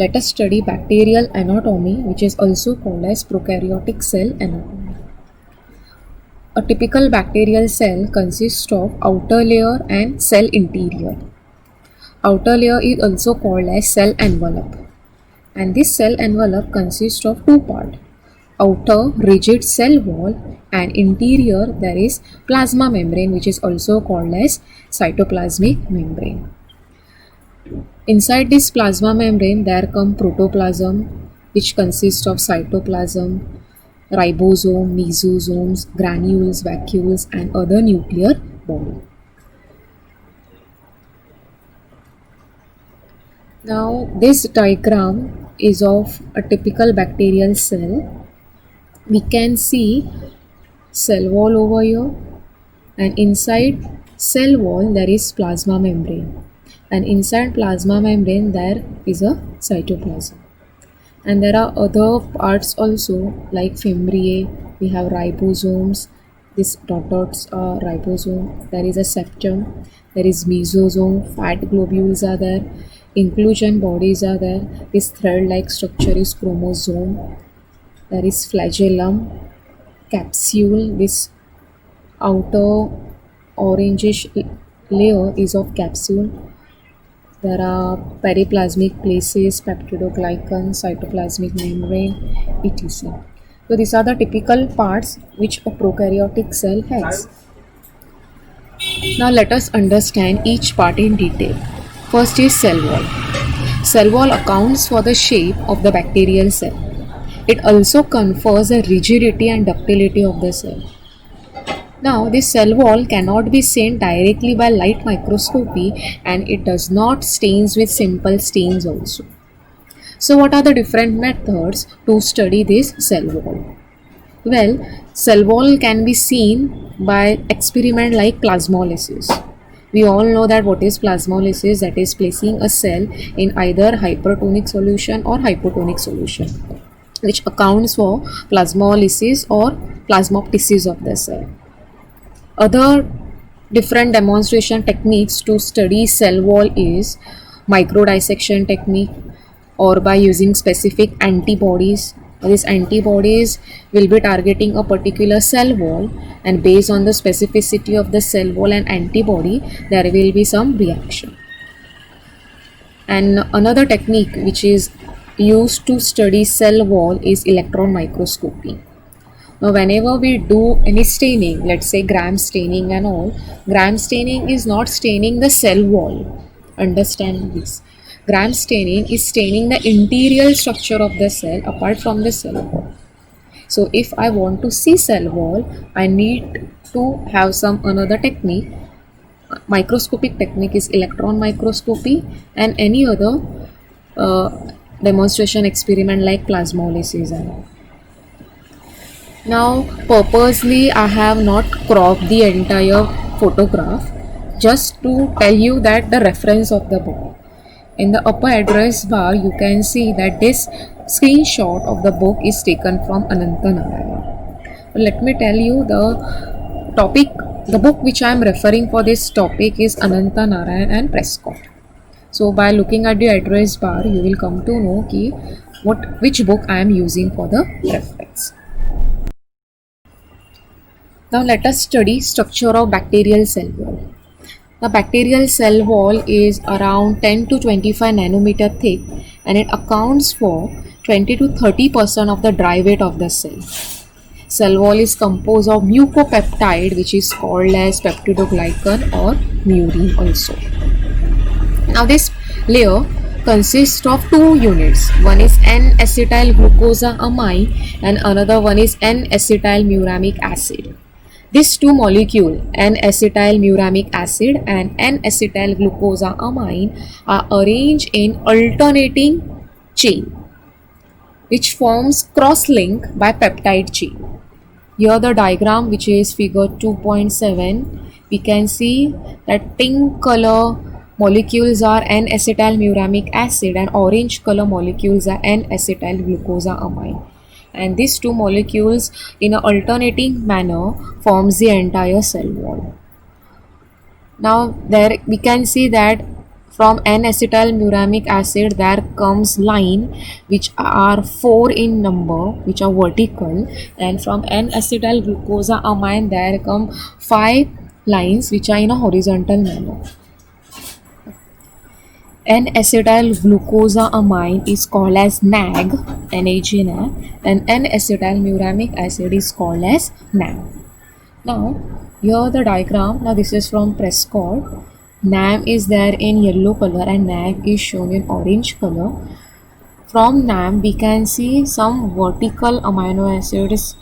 Let us study bacterial anatomy, which is also called as prokaryotic cell anatomy. A typical bacterial cell consists of outer layer and cell interior. Outer layer is also called as cell envelope, and this cell envelope consists of two parts: outer rigid cell wall, and interior there is plasma membrane, which is also called as cytoplasmic membrane. Inside this plasma membrane there come protoplasm, which consists of cytoplasm, ribosome, mesosomes, granules, vacuoles, and other nuclear body. Now this diagram is of a typical bacterial cell. We can see cell wall over here, and inside cell wall there is plasma membrane, and inside plasma membrane there is a cytoplasm. And there are other parts also, like fimbriae. We have ribosomes. These dots are ribosome. There is a septum. There is mesosome. Fat globules are there. Inclusion bodies are there. This thread-like structure is chromosome. There is flagellum, capsule. This outer orangish layer is of capsule. There are periplasmic places, peptidoglycan, cytoplasmic membrane, etc. So these are the typical parts which a prokaryotic cell has. Now let us understand each part in detail. First is cell wall. Cell wall accounts for the shape of the bacterial cell. It also confers the rigidity and ductility of the cell. Now, this cell wall cannot be seen directly by light microscopy, and it does not stains with simple stains also. So, what are the different methods to study this cell wall? Well, cell wall can be seen by experiment like plasmolysis. We all know that what is plasmolysis, that is placing a cell in either hypertonic solution or hypotonic solution, which accounts for plasmolysis or plasmoptosis of the cell. Other different demonstration techniques to study cell wall is microdissection technique, or by using specific antibodies. These antibodies will be targeting a particular cell wall, and based on the specificity of the cell wall and antibody, there will be some reaction. And another technique which is used to study cell wall is electron microscopy. Now, whenever we do any staining, let's say gram staining and all, gram staining is not staining the cell wall. Understand this. Gram staining is staining the interior structure of the cell apart from the cell wall. So, if I want to see cell wall, I need to have some another technique. Microscopic technique is electron microscopy, and any other demonstration experiment like plasmolysis and all. Now, purposely I have not cropped the entire photograph, just to tell you that the reference of the book. In the upper address bar, you can see that this screenshot of the book is taken from Ananta Narayan. Let me tell you the topic. The book which I am referring for this topic is Ananta Narayan and Prescott. So by looking at the address bar, you will come to know which book I am using for the reference. Now let us study structure of bacterial cell wall. The bacterial cell wall is around 10 to 25 nanometer thick, and it accounts for 20 to 30% of the dry weight of the cell. Cell wall is composed of mucopeptide, which is called as peptidoglycan or murein also. Now this layer consists of two units. One is N-acetyl glucosamine and another one is N-acetylmuramic acid. These two molecules, N-acetylmuramic acid and N-acetyl glucosamine, are arranged in alternating chain, which forms cross-link by peptide chain. Here the diagram, which is figure 2.7, we can see that pink color molecules are N-acetylmuramic acid and orange color molecules are N-acetyl glucosamine. And these two molecules in an alternating manner forms the entire cell wall. Now there we can see that From N-acetylmuramic acid there comes line which are 4 in number, which are vertical, and from N-acetylglucosamine there come 5 lines which are in a horizontal manner. N-acetylglucosamine is called as NAG, NAG, and N-acetylmuramic acid is called as NAM. Now, here the diagram, now this is from Prescott. NAM is there in yellow color and NAG is shown in orange color. From NAM, we can see some vertical amino acids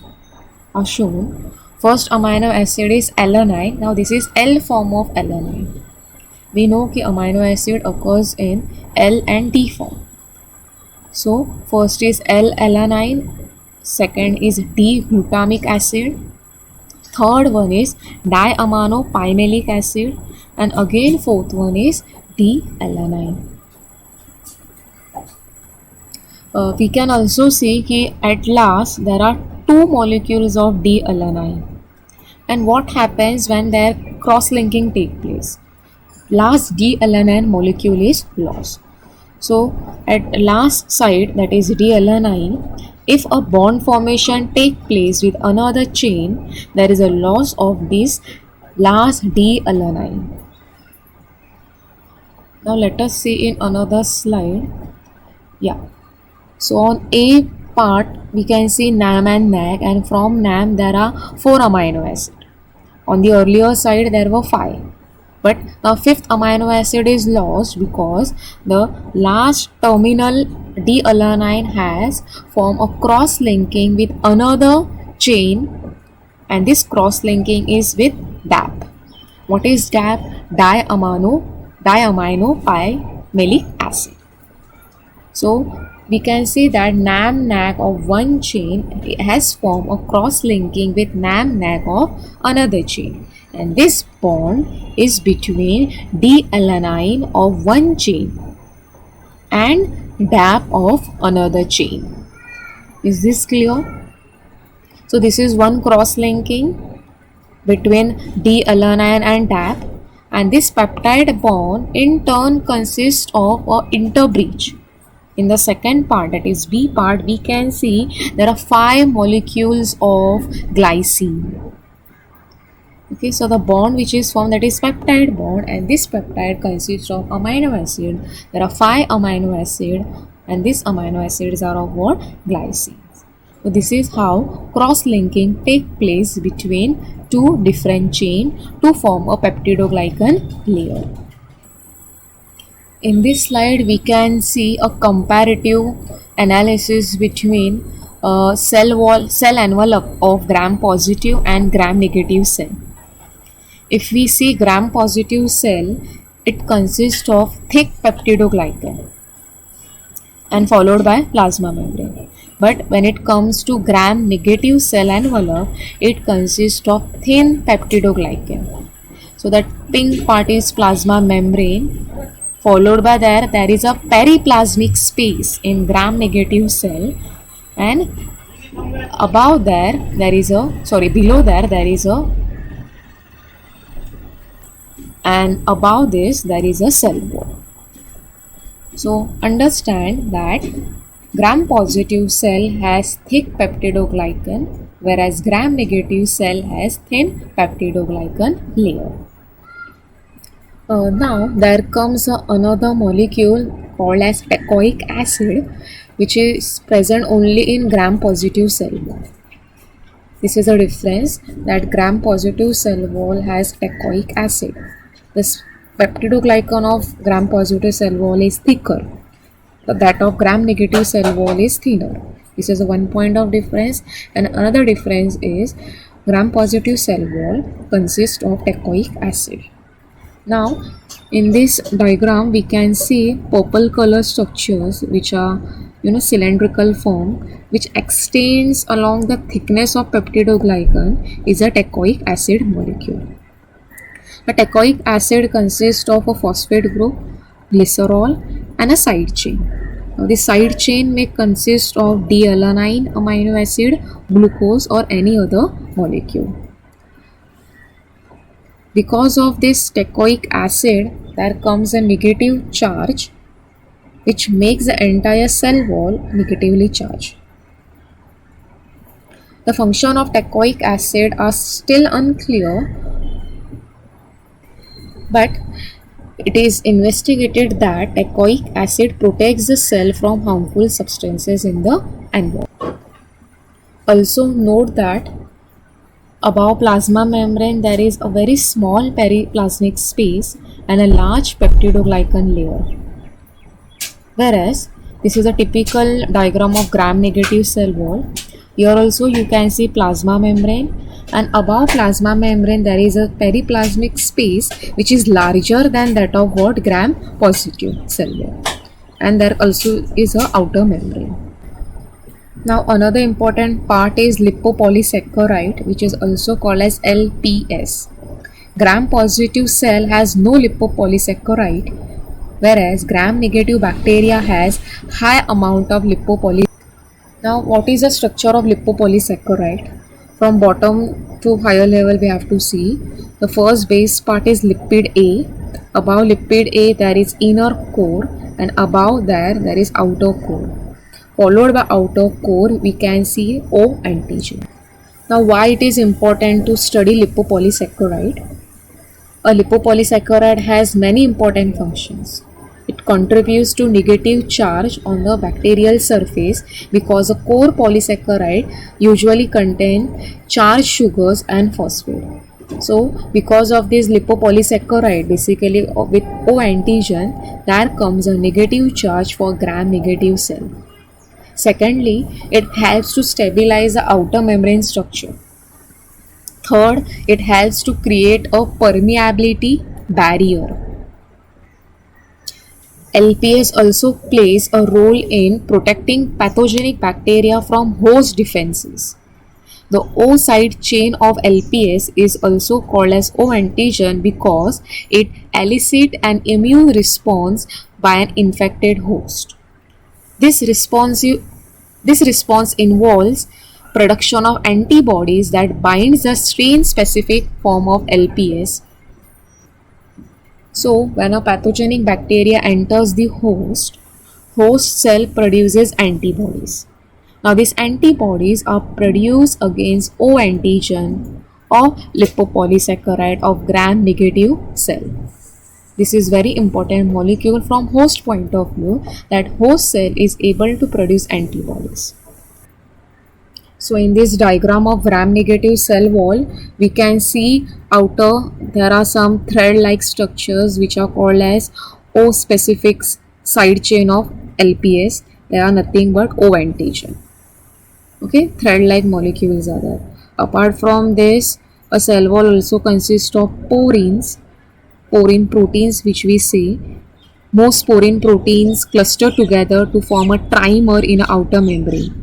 are shown. First amino acid is alanine. Now, this is L form of alanine. We know that amino acid occurs in L and T form. So, first is L-alanine, second is D-glutamic acid, third one is diaminopimelic acid, and again fourth one is D-alanine. We can also see that at last there are two molecules of D-alanine. And what happens when their cross-linking takes place? Last D-alanine molecule is lost. So at last site, that is D-alanine, if a bond formation take place with another chain, there is a loss of this last D-alanine. Now let us see in another slide. Yeah. So on A part, we can see NAM and NAG, and from NAM there are 4 amino acids. On the earlier side there were 5. But the fifth amino acid is lost because the last terminal D-alanine has formed a cross-linking with another chain, and this cross-linking is with DAP. What is DAP? Diaminopimelic acid. So we can see that NAM-NAG of one chain has formed a cross-linking with NAM-NAG of another chain. And this bond is between D-alanine of one chain and DAP of another chain. Is this clear? So this is one cross-linking between D-alanine and DAP, and this peptide bond in turn consists of an interbreach. In the second part, that is B part, we can see there are 5 molecules of glycine. Okay, so the bond which is formed, that is peptide bond, and this peptide consists of amino acid. There are 5 amino acids, and these amino acids are of what? Glycines. So this is how cross-linking take place between two different chains to form a peptidoglycan layer. In this slide, we can see a comparative analysis between cell envelope of gram-positive and gram-negative cell. If we see gram-positive cell, it consists of thick peptidoglycan and followed by plasma membrane. But when it comes to gram-negative cell envelope, it consists of thin peptidoglycan. So that pink part is plasma membrane. Followed by there is a periplasmic space in gram-negative cell, and above there is a, below there is a, and above this there is a cell wall. So understand that gram-positive cell has thick peptidoglycan, whereas gram-negative cell has thin peptidoglycan layer. Now there comes another molecule called as teichoic acid, which is present only in gram-positive cell wall. This is a difference, that gram-positive cell wall has teichoic acid. This peptidoglycan of gram-positive cell wall is thicker, but that of gram-negative cell wall is thinner. This is one point of difference, and another difference is gram-positive cell wall consists of teichoic acid. Now in this diagram we can see purple color structures which are cylindrical form, which extends along the thickness of peptidoglycan, is a teichoic acid molecule. A teichoic acid consists of a phosphate group, glycerol, and a side chain. Now the side chain may consist of D-alanine amino acid, glucose, or any other molecule. Because of this teichoic acid, there comes a negative charge which makes the entire cell wall negatively charged. The function of teichoic acid are still unclear, but it is investigated that teichoic acid protects the cell from harmful substances in the environment. Also note that above plasma membrane there is a very small periplasmic space and a large peptidoglycan layer. Whereas this is a typical diagram of gram-negative cell wall. Here also you can see plasma membrane, and above plasma membrane there is a periplasmic space which is larger than that of what gram-positive cell wall, and there also is a outer membrane. Now another important part is lipopolysaccharide, which is also called as LPS. Gram-positive cell has no lipopolysaccharide, whereas gram-negative bacteria has high amount of lipopolysaccharide. Now what is the structure of lipopolysaccharide? From bottom to higher level we have to see. The first base part is lipid A. Above lipid A there is inner core, and above there is outer core. Followed by outer core we can see O antigen. Now why it is important to study lipopolysaccharide? A lipopolysaccharide has many important functions. It contributes to negative charge on the bacterial surface because a core polysaccharide usually contain charged sugars and phosphate. So because of this lipopolysaccharide, basically with O antigen, there comes a negative charge for gram-negative cell. Secondly, it helps to stabilize the outer membrane structure. Third, it helps to create a permeability barrier. LPS also plays a role in protecting pathogenic bacteria from host defenses. The O side chain of LPS is also called as O antigen because it elicits an immune response by an infected host. This response involves production of antibodies that binds the strain-specific form of LPS. So, when a pathogenic bacteria enters the host cell produces antibodies. Now, these antibodies are produced against O antigen or lipopolysaccharide of gram-negative cell. This is very important molecule from host point of view, that host cell is able to produce antibodies. So in this diagram of gram-negative cell wall, we can see outer there are some thread-like structures which are called as O-specific side chain of LPS. They are nothing but O antigen. Okay, thread-like molecules are there. Apart from this, a cell wall also consists of porins. Porine proteins which we see. Most porine proteins cluster together to form a trimer in an outer membrane.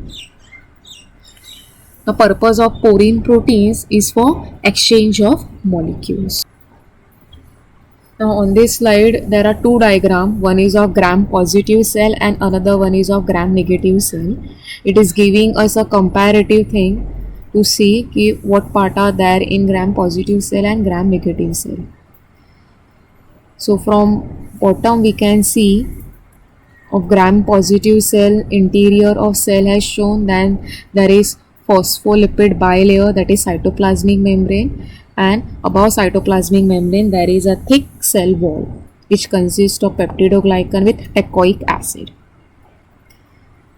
The purpose of porine proteins is for exchange of molecules. Now on this slide there are two diagrams. One is of gram-positive cell and another one is of gram-negative cell. It is giving us a comparative thing to see what part are there in gram-positive cell and gram-negative cell. So from bottom we can see of gram-positive cell, interior of cell has shown, then there is phospholipid bilayer, that is cytoplasmic membrane, and above cytoplasmic membrane there is a thick cell wall which consists of peptidoglycan with teichoic acid.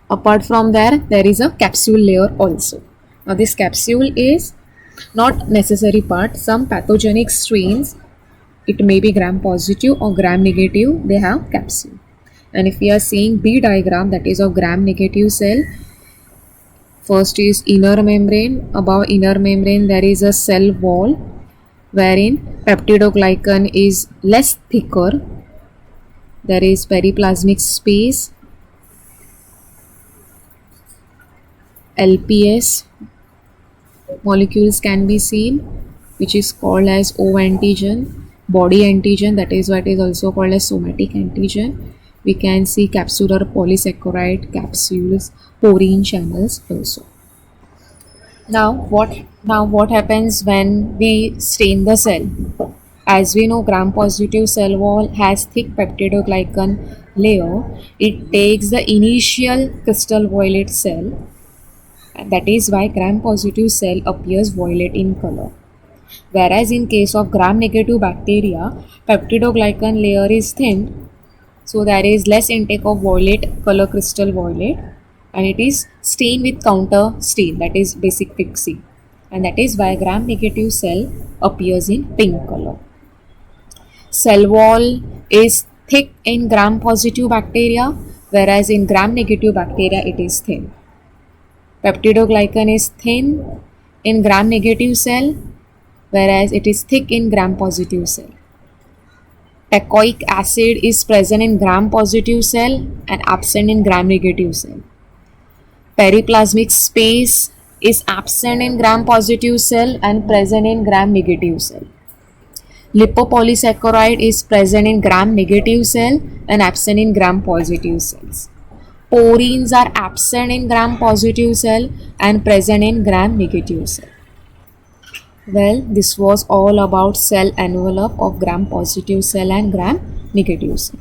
Apart from there is a capsule layer also. Now this capsule is not necessary part. Some pathogenic strains, it may be gram-positive or gram-negative, they have capsule. And if we are seeing B diagram, that is of gram-negative cell, first is inner membrane. Above inner membrane there is a cell wall wherein peptidoglycan is less thicker. There is periplasmic space, LPS molecules can be seen, which is called as O antigen, body antigen, that is what is also called as somatic antigen. We can see capsular polysaccharide capsules, porine channels also. Now what happens when we stain the cell? As we know, gram-positive cell wall has thick peptidoglycan layer. It takes the initial crystal violet cell, and that is why gram-positive cell appears violet in color. Whereas in case of gram-negative bacteria, peptidoglycan layer is thin, so there is less intake of violet color crystal violet, and it is stained with counter stain, that is basic fixing, and that is why gram-negative cell appears in pink color. Cell wall is thick in gram-positive bacteria, whereas in gram-negative bacteria it is thin. Peptidoglycan is thin in gram-negative cell, whereas it is thick in gram-positive cell. Teichoic acid is present in gram-positive cell and absent in gram-negative cell. Periplasmic space is absent in gram-positive cell and present in gram-negative cell. Lipopolysaccharide is present in gram-negative cell and absent in gram-positive cells. Porins are absent in gram-positive cell and present in gram-negative cell. Well, this was all about cell envelope of gram-positive cell and gram-negative cell.